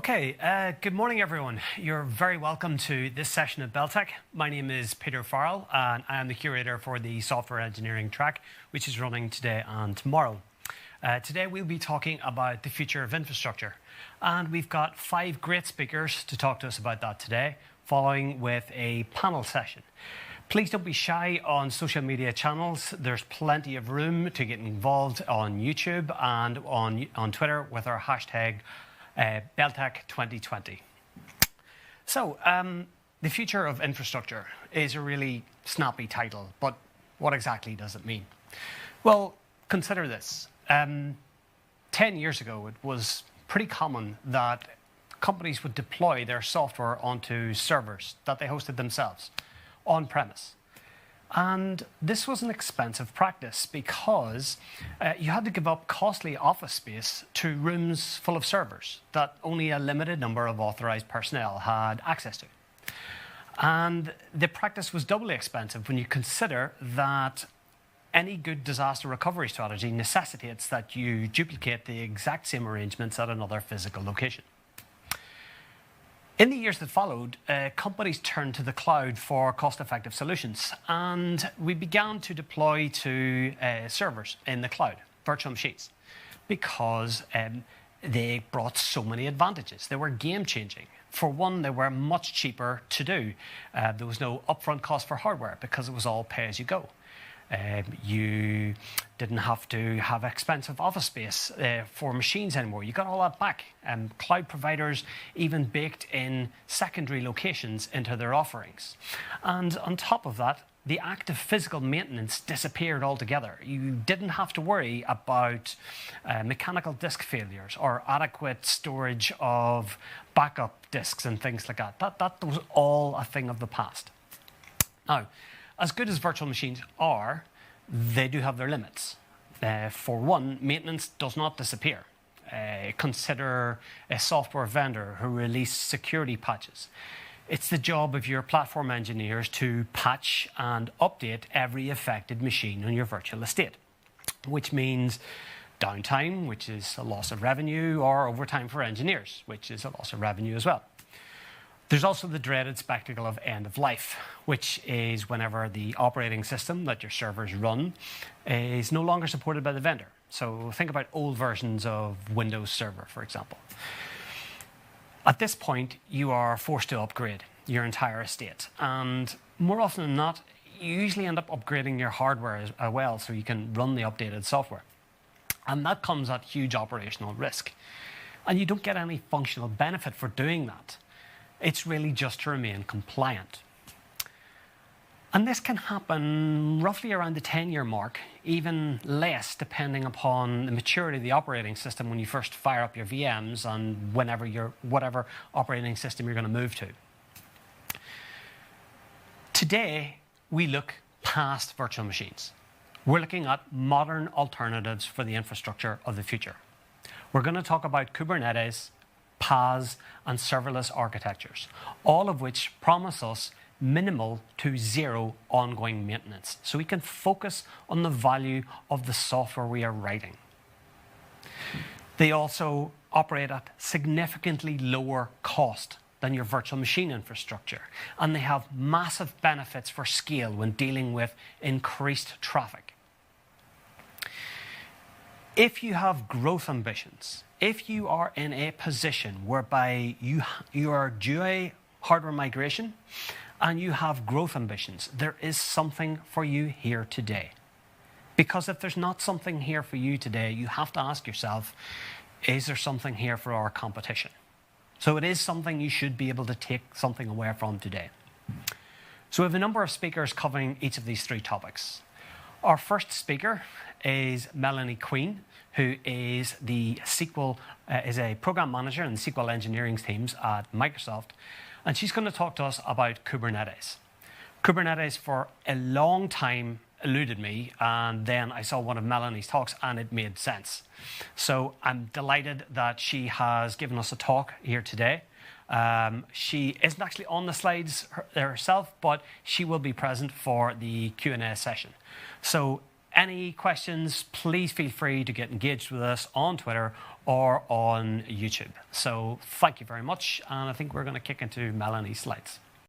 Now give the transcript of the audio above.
Good morning, everyone. You're very welcome to this session of Beltech. My name is Peter Farrell, and I am the curator for the software engineering track, which is running today and tomorrow. Today, we'll be talking about the future of infrastructure. And we've got 5 great speakers to talk to us about that today, following with a panel session. Please don't be shy on social media channels. There's plenty of room to get involved on YouTube and on Twitter with our hashtag Beltech 2020. So, the future of infrastructure is a really snappy title, but what exactly does it mean? Well, consider this. 10 years ago, it was pretty common that companies would deploy their software onto servers that they hosted themselves on-premise. And this was an expensive practice because you had to give up costly office space to rooms full of servers that only a limited number of authorized personnel had access to. And the practice was doubly expensive when you consider that any good disaster recovery strategy necessitates that you duplicate the exact same arrangements at another physical location. In the years that followed, companies turned to the cloud for cost-effective solutions, and we began to deploy to servers in the cloud, virtual machines, because they brought so many advantages. They were game-changing. For one, they were much cheaper to do. There was no upfront cost for hardware because it was all pay-as-you-go. You didn't have to have expensive office space for machines anymore. You got all that back. Cloud providers even baked in secondary locations into their offerings. And on top of that, the active physical maintenance disappeared altogether. You didn't have to worry about mechanical disk failures or adequate storage of backup disks and things like that. That was all a thing of the past. Now, as good as virtual machines are, they do have their limits. For one, maintenance does not disappear. Consider a software vendor who releases security patches. It's the job of your platform engineers to patch and update every affected machine on your virtual estate, which means downtime, which is a loss of revenue, or overtime for engineers, which is a loss of revenue as well. There's also the dreaded spectacle of end of life, which is whenever the operating system that your servers run is no longer supported by the vendor. So think about old versions of Windows Server, for example. At this point, you are forced to upgrade your entire estate. And more often than not, you usually end up upgrading your hardware as well so you can run the updated software. And that comes at huge operational risk. And you don't get any functional benefit for doing that. It's really just to remain compliant. And this can happen roughly around the 10-year mark, even less depending upon the maturity of the operating system when you first fire up your VMs and whatever operating system you're going to move to. Today, we look past virtual machines. We're looking at modern alternatives for the infrastructure of the future. We're going to talk about Kubernetes, PaaS, and serverless architectures, all of which promise us minimal to zero ongoing maintenance, so we can focus on the value of the software we are writing. They also operate at significantly lower cost than your virtual machine infrastructure, and they have massive benefits for scale when dealing with increased traffic. If you have growth ambitions, if you are in a position whereby you are due a hardware migration and you have growth ambitions, there is something for you here today. Because if there's not something here for you today, you have to ask yourself, is there something here for our competition? So it is something you should be able to take something away from today. So we have a number of speakers covering each of these 3 topics. Our first speaker is Melanie Queen, who is is a program manager in the SQL engineering teams at Microsoft, and she's going to talk to us about Kubernetes. Kubernetes for a long time eluded me, and then I saw one of Melanie's talks and it made sense. So I'm delighted that she has given us a talk here today. She isn't actually on the slides herself, but she will be present for the Q&A session. So Any questions, please feel free to get engaged with us on Twitter or on YouTube. So thank you very much, and I think we're going to kick into Melanie's slides.